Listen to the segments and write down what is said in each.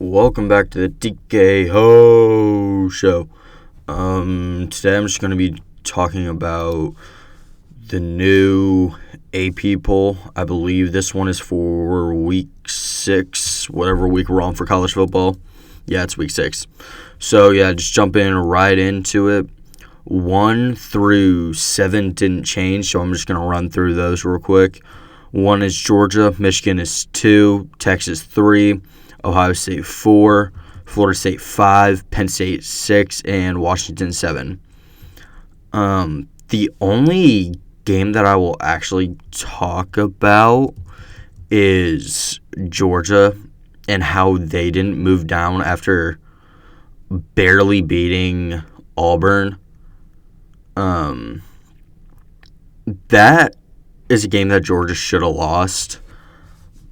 Welcome back to the DK Ho Show. Today I'm just going to be talking about the new AP poll. I believe this one is for week 6, whatever week we're on for college football. Yeah, it's week 6. So, yeah, just jump in right into it. 1 through 7 didn't change, so I'm just going to run through those real quick. 1 is Georgia, Michigan is 2, Texas 3, Ohio State 4, Florida State 5, Penn State 6, and Washington 7. The only game that I will actually talk about is Georgia and how they didn't move down after barely beating Auburn. That is a game that Georgia should have lost,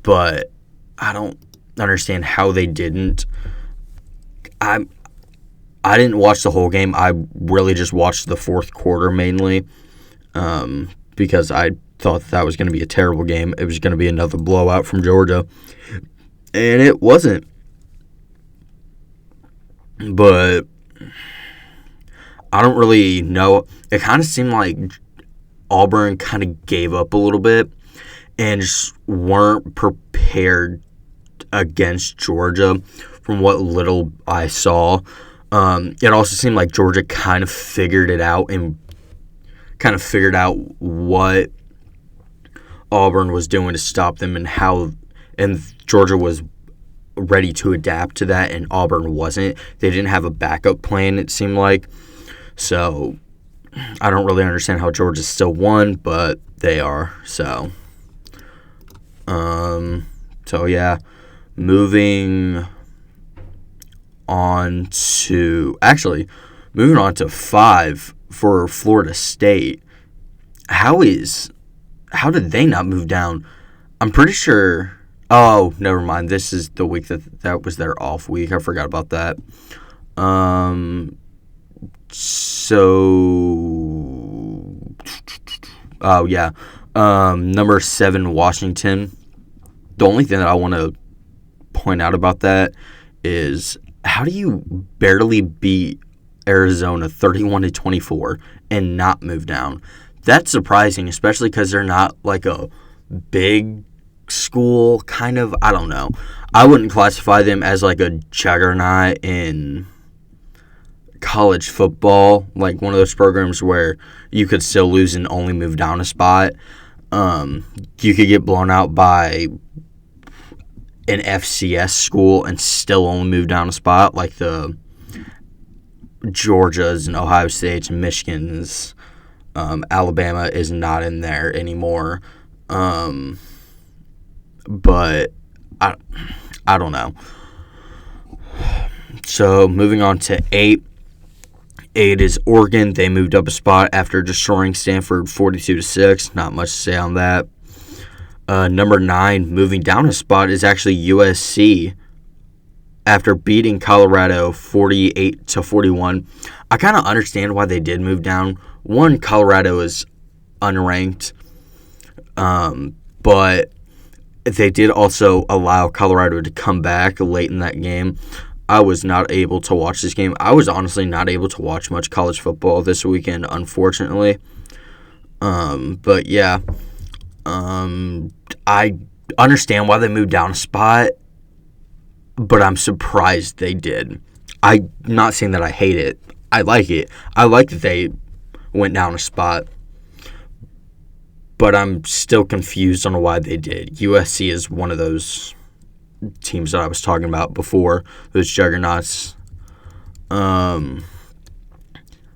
but I don't understand how they didn't. I didn't watch the whole game. I really just watched the fourth quarter mainly, because I thought that was going to be a terrible game. It was going to be another blowout from Georgia, and it wasn't. But I don't really know. It kind of seemed like Auburn kind of gave up a little bit and just weren't prepared against Georgia from what little I saw. It also seemed like Georgia kind of figured it out and kind of figured out what Auburn was doing to stop them and Georgia was ready to adapt to that and Auburn wasn't. They didn't have a backup plan, it seemed like. So I don't really understand how Georgia still won, but they are. So yeah. Moving on to 5 for Florida State. How did they not move down? I'm pretty sure. Oh, never mind. This is the week that was their off week. I forgot about that. Number 7, Washington. The only thing that I want to point out about that is, how do you barely beat Arizona 31-24 and not move down? That's surprising, especially because they're not like a big school, kind of. I don't know. I wouldn't classify them as like a juggernaut in college football, like one of those programs where you could still lose and only move down a spot. You could get blown out by an FCS school and still only move down a spot, like the Georgias and Ohio States and Michigans. Alabama is not in there anymore. But I don't know. So moving on to 8. 8 is Oregon. They moved up a spot after destroying Stanford 42-6. Not much to say on that. Number 9, moving down a spot, is actually USC after beating Colorado 48-41. I kind of understand why they did move down. One, Colorado is unranked, but they did also allow Colorado to come back late in that game. I was not able to watch this game. I was honestly not able to watch much college football this weekend, unfortunately. But yeah. I understand why they moved down a spot, but I'm surprised they did. I'm not saying that I hate it. I like it. I like that they went down a spot, but I'm still confused on why they did. USC is one of those teams that I was talking about before, those juggernauts.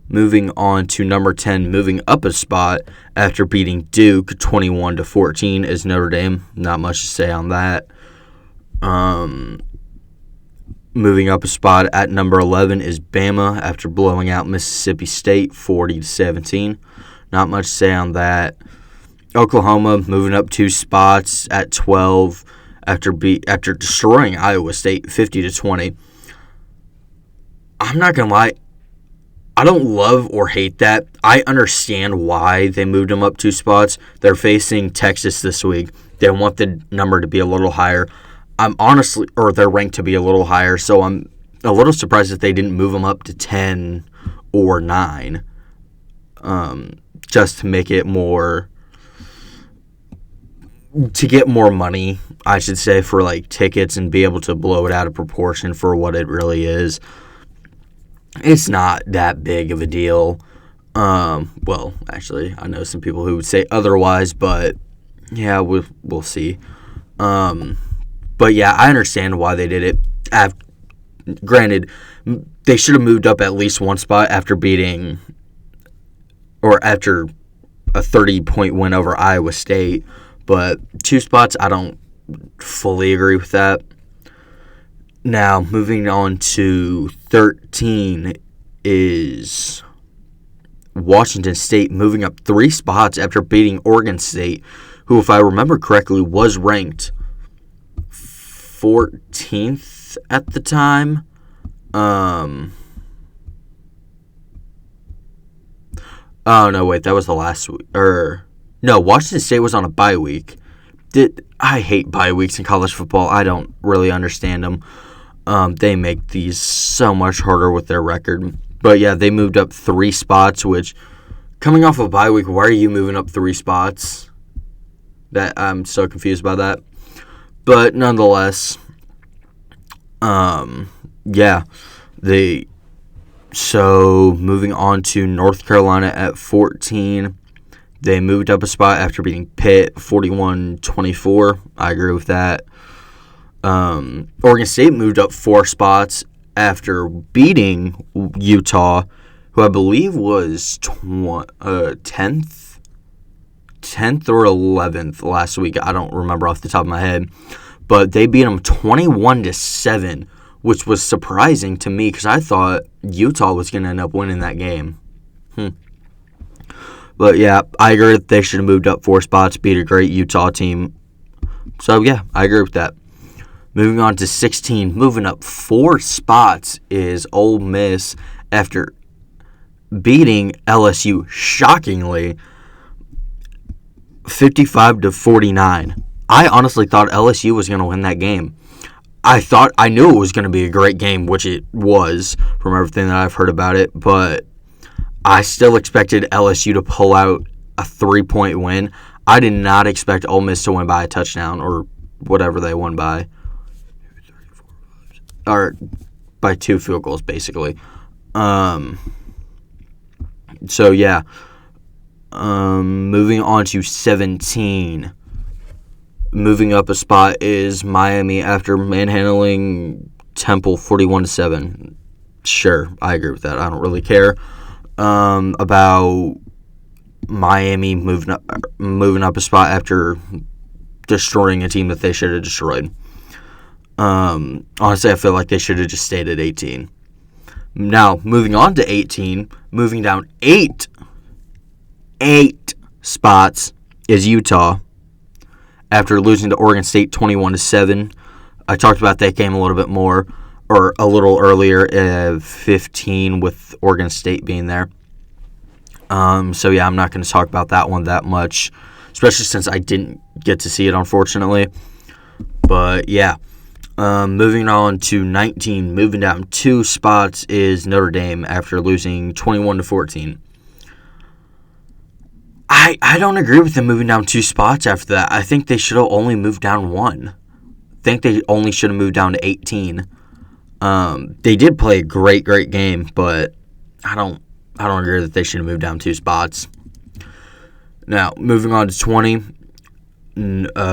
Moving on to number 10, moving up a spot after beating Duke 21-14 is Notre Dame. Not much to say on that. Moving up a spot at number 11 is Bama after blowing out Mississippi State 40-17. Not much to say on that. Oklahoma moving up 2 spots at 12 after destroying Iowa State 50-20. I'm not gonna lie, I don't love or hate that. I understand why they moved them up 2 spots. They're facing Texas this week. They want the number to be a little higher. I'm honestly, or they're ranked to be a little higher, so I'm a little surprised that they didn't move them up to 10 or 9, just to make it more, to get more money, I should say, for like tickets and be able to blow it out of proportion for what it really is. It's not that big of a deal. Well, actually, I know some people who would say otherwise, but yeah, we'll see. But yeah, I understand why they did it. Granted, they should have moved up at least one spot after beating, or after a 30-point win over Iowa State. But 2 spots, I don't fully agree with that. Now, moving on to 13 is Washington State moving up 3 spots after beating Oregon State, who, if I remember correctly, was ranked 14th at the time. Oh, no, wait, that was the last week. No, Washington State was on a bye week. I hate bye weeks in college football. I don't really understand them. They make these so much harder with their record. But yeah, they moved up 3 spots, which, coming off a bye week, why are you moving up 3 spots? That I'm so confused by that. But nonetheless, yeah, so moving on to North Carolina at 14. They moved up a spot after beating Pitt 41-24. I agree with that. Oregon State moved up 4 spots after beating Utah, who I believe was 10th or 11th last week. I don't remember off the top of my head. But they beat them 21-7, which was surprising to me because I thought Utah was going to end up winning that game. But yeah, I agree that they should have moved up 4 spots, beat a great Utah team. So yeah, I agree with that. Moving on to 16, moving up 4 spots is Ole Miss after beating LSU shockingly 55-49. I honestly thought LSU was going to win that game. I knew it was going to be a great game, which it was from everything that I've heard about it, but I still expected LSU to pull out a 3-point win. I did not expect Ole Miss to win by a touchdown or whatever they won by. Or by 2 field goals, basically. So, yeah. Moving on to 17. Moving up a spot is Miami after manhandling Temple 41-7. Sure, I agree with that. I don't really care about Miami moving up a spot after destroying a team that they should have destroyed. Honestly, I feel like they should have just stayed at 18. Now, moving on to 18, moving down 8 spots is Utah after losing to Oregon State 21-7. I talked about that game a little bit more, or a little earlier, 15 with Oregon State being there. So yeah, I'm not going to talk about that one that much, especially since I didn't get to see it, unfortunately. But yeah, moving on to 19, moving down 2 spots is Notre Dame after losing 21-14. I don't agree with them moving down 2 spots after that. I think they should have only moved down 1. I think they only should have moved down to 18. They did play a great game, but I don't agree that they should have moved down 2 spots. Now, moving on to 20,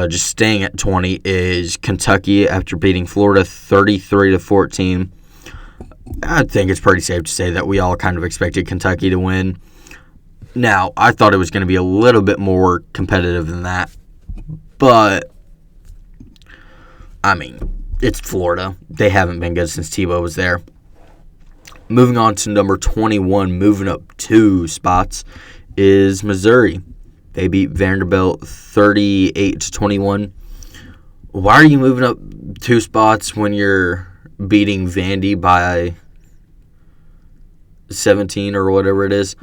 just staying at 20 is Kentucky after beating Florida 33-14. I think it's pretty safe to say that we all kind of expected Kentucky to win. Now, I thought it was going to be a little bit more competitive than that, but I mean, it's Florida. They haven't been good since Tebow was there. Moving on to number 21, moving up 2 spots, is Missouri. They beat Vanderbilt 38-21. Why are you moving up 2 spots when you're beating Vandy by 17 or whatever it is?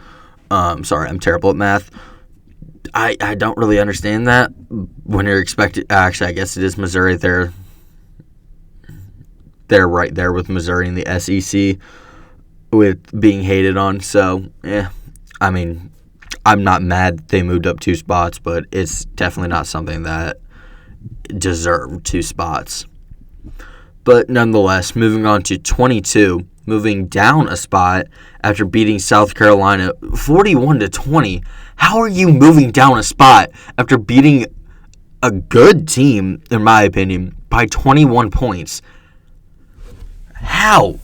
Sorry, I'm terrible at math. I don't really understand that when you're expected. Actually, I guess it is Missouri. They're they're right there with Missouri in the SEC with being hated on. So, I mean, I'm not mad they moved up 2 spots, but it's definitely not something that deserved 2 spots. But nonetheless, moving on to 22, moving down a spot after beating South Carolina 41-20. How are you moving down a spot after beating a good team, in my opinion, by 21 points? How?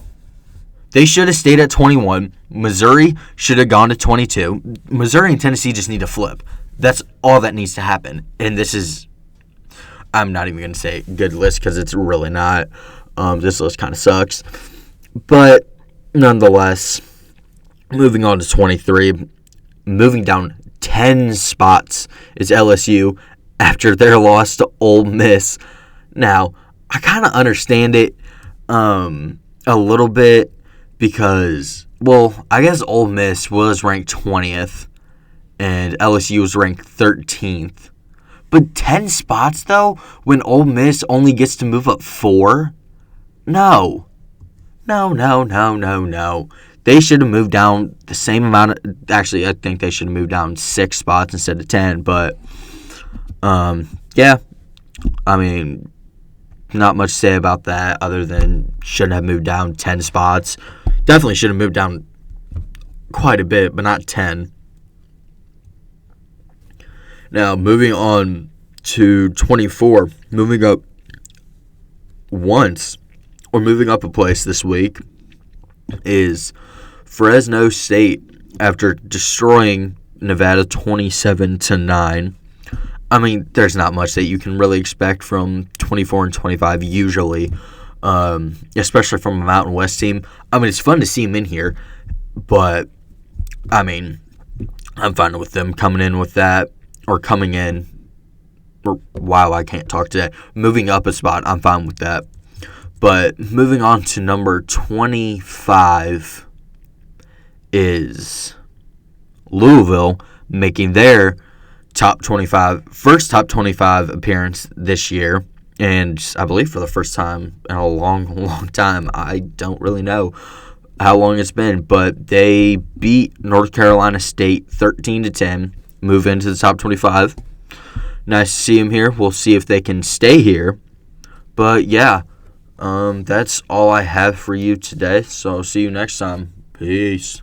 They should have stayed at 21. Missouri should have gone to 22. Missouri and Tennessee just need to flip. That's all that needs to happen. And this is, I'm not even going to say good list because it's really not. This list kind of sucks. But nonetheless, moving on to 23, moving down 10 spots is LSU after their loss to Ole Miss. Now, I kind of understand it a little bit because, well, I guess Ole Miss was ranked 20th and LSU was ranked 13th. But 10 spots, though, when Ole Miss only gets to move up 4? No. They should have moved down the same amount. Actually, I think they should have moved down 6 spots instead of 10. But, yeah. I mean, not much to say about that other than shouldn't have moved down 10 spots. Definitely should have moved down quite a bit, but not 10. Now, moving on to 24, moving up once, or moving up a place this week, is Fresno State after destroying Nevada 27-9. I mean, there's not much that you can really expect from 24 and 25 usually, especially from a Mountain West team. I mean, it's fun to see them in here, but, I mean, I'm fine with them coming in with that, or coming in. Wow, I can't talk today. Moving up a spot, I'm fine with that. But moving on to number 25 is Louisville, making their first top 25 appearance this year. And I believe for the first time in a long time. I don't really know how long it's been, but they beat North Carolina State 13-10, move into the top 25. Nice to see them here. We'll see if they can stay here. But yeah, that's all I have for you today. So I'll see you next time. Peace.